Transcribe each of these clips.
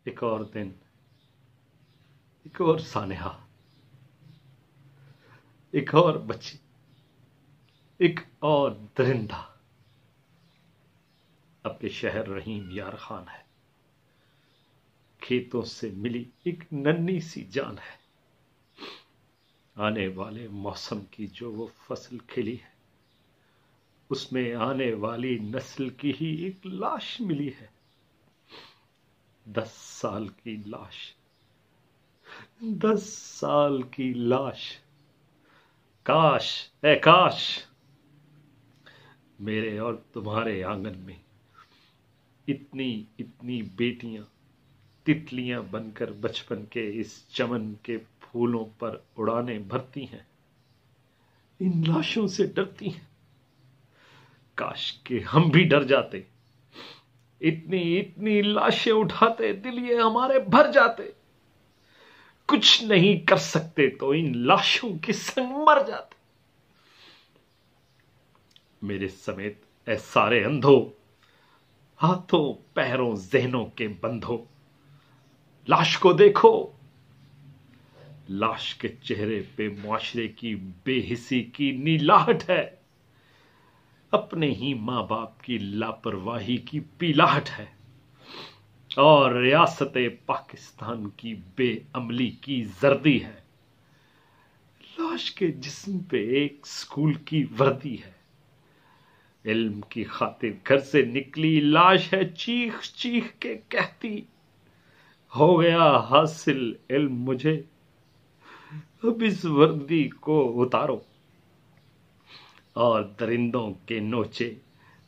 एक और दिन, एक और सानेहा, एक और बच्ची, एक और दरिंदा आपके शहर रहीम यार खान है। खेतों से मिली एक नन्ही सी जान है। आने वाले मौसम की जो वो फसल खिली है, उसमें आने वाली नस्ल की ही एक लाश मिली है। 10 साल की लाश, 10 साल की लाश। काश, ए काश, मेरे और तुम्हारे आंगन में इतनी इतनी बेटियां तितलियां बनकर बचपन के इस चमन के फूलों पर उड़ाने भरती हैं, इन लाशों से डरती हैं। काश के हम भी डर जाते, इतनी इतनी लाशें उठाते, दिल ये हमारे भर जाते। कुछ नहीं कर सकते तो इन लाशों के संग मर जाते। मेरे समेत ऐ सारे अंधो, हाथों पैरों जहनों के बंधो, लाश को देखो। लाश के चेहरे पे मुआशरे की बेहिसी की नीलाहट है। अपने ही मां बाप की लापरवाही की पीलाहट है। और रियासत पाकिस्तान की बेअमली की जर्दी है। लाश के जिस्म पे एक स्कूल की वर्दी है। इल्म की खातिर घर से निकली लाश है, चीख चीख के कहती, हो गया हासिल इल्म मुझे, अब इस वर्दी को उतारो और दरिंदों के नोचे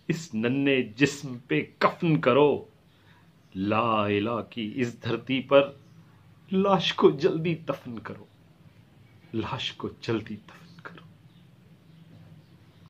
इस नन्हे जिस्म पे कफन करो। ला इला की इस धरती पर लाश को जल्दी दफन करो, लाश को जल्दी दफन